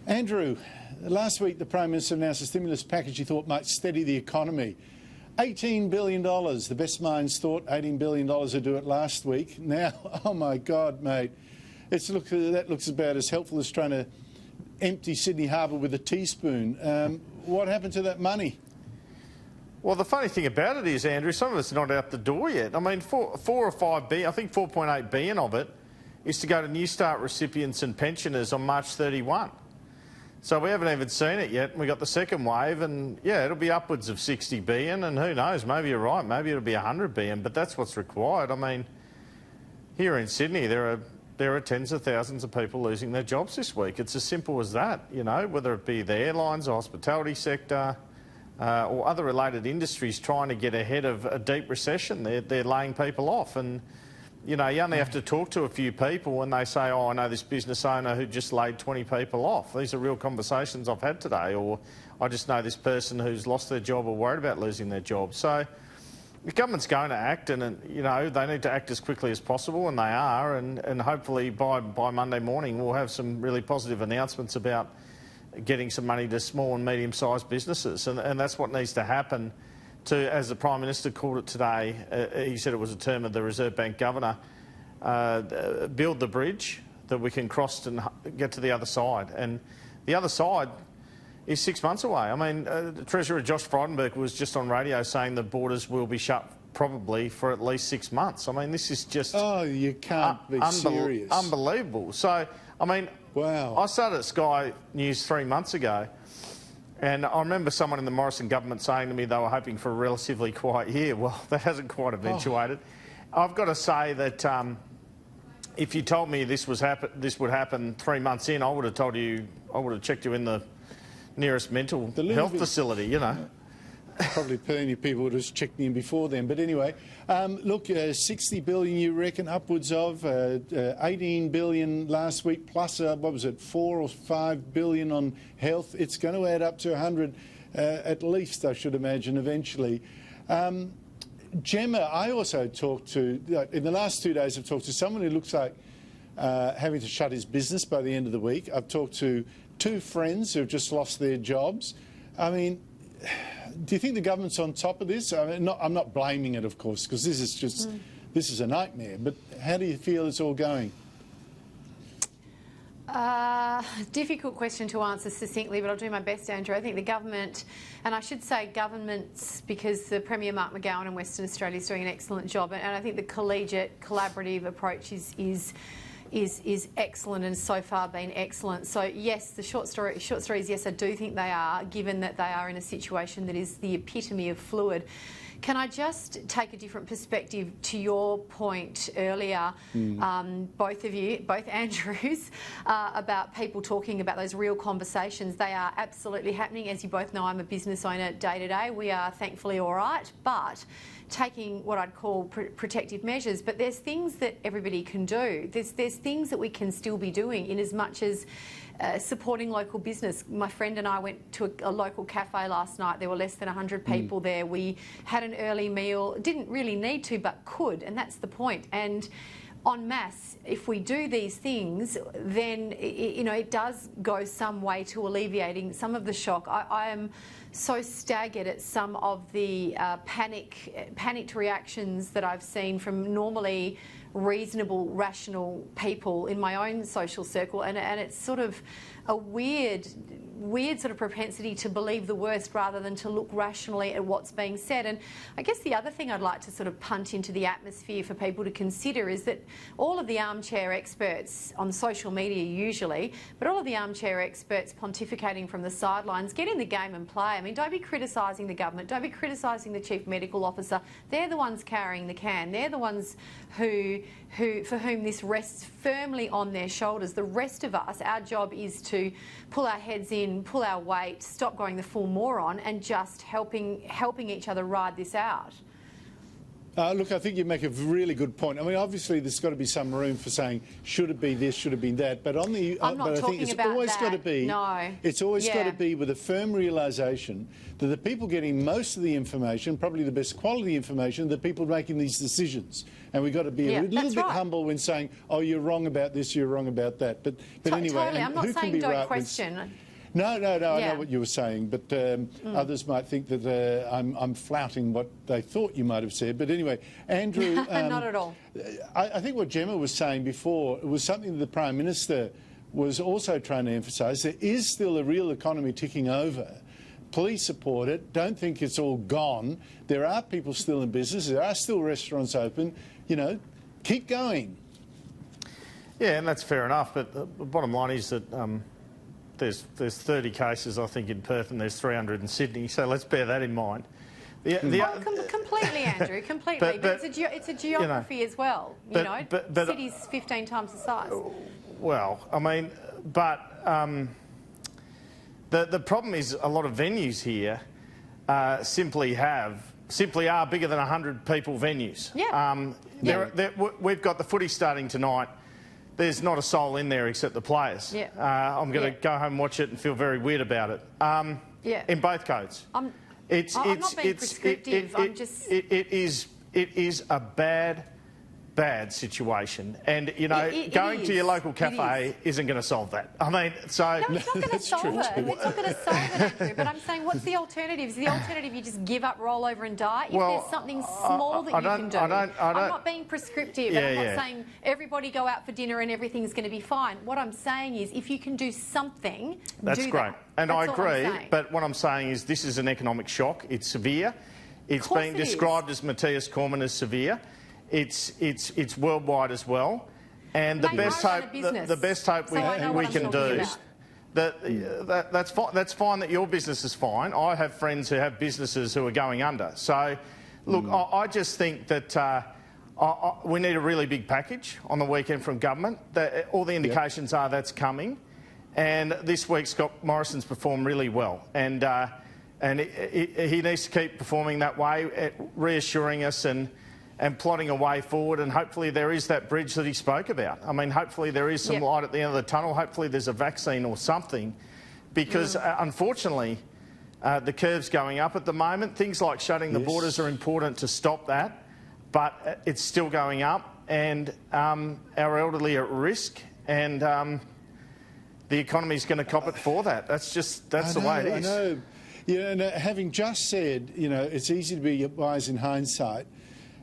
Andrew, last week the Prime Minister announced a stimulus package he thought might steady the economy. $18 billion. The best minds thought $18 billion would do it last week. Now, oh my God, mate, that looks about as helpful as trying to empty Sydney Harbour with a teaspoon. What happened to that money? Well, the funny thing about it is, Andrew, some of it's not out the door yet. I mean, 4 or 5 billion, I think 4.8 billion of it is to go to New Start recipients and pensioners on March 31. So we haven't even seen it yet. We got the second wave, and yeah, it'll be upwards of 60 billion, and who knows, maybe you're right, maybe it'll be 100 billion, but that's what's required. I mean, here in Sydney, there are tens of thousands of people losing their jobs this week. It's as simple as that, you know, whether it be the airlines, the hospitality sector, or other related industries trying to get ahead of a deep recession. They're laying people off, and you know, you only have to talk to a few people and they say, oh, I know this business owner who just laid 20 people off. These are real conversations I've had today. Or I just know this person who's lost their job or worried about losing their job. So the government's going to act, and you know, they need to act as quickly as possible, and they are, and hopefully by Monday morning we'll have some really positive announcements about getting some money to small and medium-sized businesses, and that's what needs to happen to, as the Prime Minister called it today, he said it was a term of the Reserve Bank Governor, build the bridge that we can cross and get to the other side. And the other side is 6 months away. I mean, Treasurer Josh Frydenberg was just on radio saying the borders will be shut probably for at least 6 months. I mean, this is just... Oh, you can't be serious. Unbelievable. So, I mean, wow. I started at Sky News 3 months ago, and I remember someone in the Morrison government saying to me they were hoping for a relatively quiet year. Well, that hasn't quite eventuated. Oh. I've got to say that if you told me this would happen 3 months in, I would have told you, I would have checked you in the nearest mental health facility, you know. Probably plenty of people would have checked me in before then. But anyway, look, 60 billion you reckon, upwards of 18 billion last week, plus, what was it, 4 or 5 billion on health. It's going to add up to 100 at least, I should imagine, eventually. Gemma, I also talked to, in the last 2 days, I've talked to someone who looks like having to shut his business by the end of the week. I've talked to 2 friends who have just lost their jobs. I mean, do you think the government's on top of this? I mean, I'm not blaming it, of course, because this is just this is a nightmare. But how do you feel it's all going? Difficult question to answer succinctly, but I'll do my best, Andrew. I think the government, and I should say governments, because the Premier Mark McGowan in Western Australia is doing an excellent job, and I think the collegiate, collaborative approach is excellent, and so far been excellent. So yes, the short story is yes, I do think they are, given that they are in a situation that is the epitome of fluid. Can I just take a different perspective to your point earlier, both of you, both Andrews, about people talking about those real conversations? They are absolutely happening. As you both know, I'm a business owner day to day. We are thankfully all right, but taking what I'd call protective measures. But there's things that everybody can do. There's things that we can still be doing, in as much as supporting local business. My friend and I went to a local cafe last night. There were less than 100 people there. We had an early meal. Didn't really need to, but could, and that's the point. And en masse, if we do these things, then it does go some way to alleviating some of the shock. I am so staggered at some of the panicked reactions that I've seen from normally reasonable, rational people in my own social circle, and it's sort of a weird sort of propensity to believe the worst rather than to look rationally at what's being said. And I guess the other thing I'd like to sort of punt into the atmosphere for people to consider is that all of the armchair experts on social media usually, but all of the armchair experts pontificating from the sidelines, get in the game and play. I mean, don't be criticising the government, don't be criticising the Chief Medical Officer. They're the ones carrying the can. They're the ones for whom this rests firmly on their shoulders. The rest of us, our job is to pull our heads in, pull our weight, stop going the full moron, and just helping each other ride this out. Look, I think you make a really good point. I mean, obviously, there's got to be some room for saying, should it be this, should it be that? But on the, I'm not but I think it's always got to be. No. It's always got to be with a firm realisation that the people getting most of the information, probably the best quality information, the people making these decisions. And we've got to be a little bit humble when saying, "Oh, you're wrong about this, you're wrong about that." But anyway, totally. I'm not saying don't question. No, I know what you were saying, but others might think that I'm flouting what they thought you might have said. But anyway, Andrew... Not at all. I think what Gemma was saying before was something that the Prime Minister was also trying to emphasise. There is still a real economy ticking over. Please support it. Don't think it's all gone. There are people still in business. There are still restaurants open. You know, keep going. Yeah, and that's fair enough. But the bottom line is that... There's 30 cases, I think, in Perth, and there's 300 in Sydney. So let's bear that in mind. Completely, Andrew, completely. But it's a geography as well. City's 15 times the size. Well, I mean, but the problem is a lot of venues here simply are bigger than 100 people venues. Yeah. We've got the footy starting tonight. There's not a soul in there except the players. Yeah. I'm going to go home and watch it and feel very weird about it. In both codes. I'm not being prescriptive. It is a bad situation, and going to your local cafe isn't going to solve that. I mean, so no, it's not going to solve it. It's not going to solve it, Andrew. But I'm saying, what's the alternative? Is the alternative you just give up, roll over, and die? If there's something small that you can do, I'm not being prescriptive. And I'm not saying everybody go out for dinner and everything's going to be fine. What I'm saying is, if you can do something, that's do great. That. And that's I agree. But what I'm saying is, this is an economic shock. It's severe. It's being described as Matthias Cormann as severe. It's worldwide as well, and the best hope we can do. That's fine that your business is fine. I have friends who have businesses who are going under. So, look, I just think that we need a really big package on the weekend from government. All the indications are that's coming, and this week Scott Morrison's performed really well, and he needs to keep performing that way, reassuring us and plotting a way forward, and hopefully there is that bridge that he spoke about. I mean, hopefully there is some light at the end of the tunnel. Hopefully there's a vaccine or something, because unfortunately the curve's going up at the moment. Things like shutting the borders are important to stop that, but it's still going up, and our elderly are at risk, and the economy's going to cop it for that. That's the way it is. I know. Yeah, and having just said, it's easy to be wise in hindsight.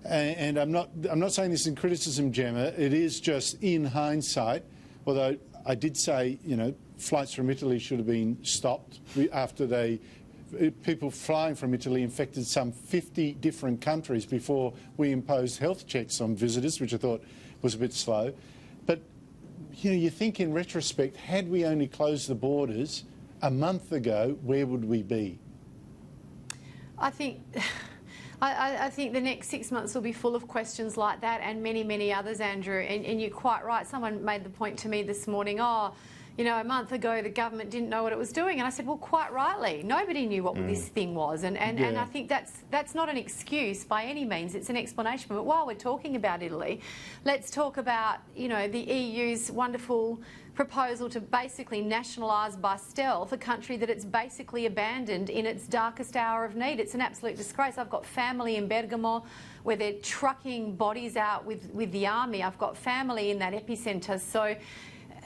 And I'm not saying this in criticism, Gemma. It is just in hindsight. Although I did say, flights from Italy should have been stopped after people flying from Italy infected some 50 different countries before we imposed health checks on visitors, which I thought was a bit slow. But you think in retrospect, had we only closed the borders a month ago, where would we be? I think the next 6 months will be full of questions like that, and many, many others, Andrew. And you're quite right. Someone made the point to me this morning, a month ago the government didn't know what it was doing. And I said, well, quite rightly. Nobody knew what this thing was. And I think that's not an excuse by any means. It's an explanation. But while we're talking about Italy, let's talk about, the EU's wonderful proposal to basically nationalise by stealth a country that it's basically abandoned in its darkest hour of need. It's an absolute disgrace. I've got family in Bergamo where they're trucking bodies out with the army. I've got family in that epicentre. So,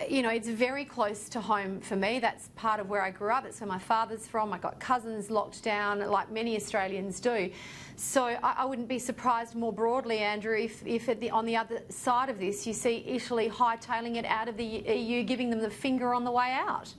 it's very close to home for me. That's part of where I grew up. That's where my father's from. I got cousins locked down, like many Australians do. So I wouldn't be surprised more broadly, Andrew, if on the other side of this you see Italy hightailing it out of the EU, giving them the finger on the way out.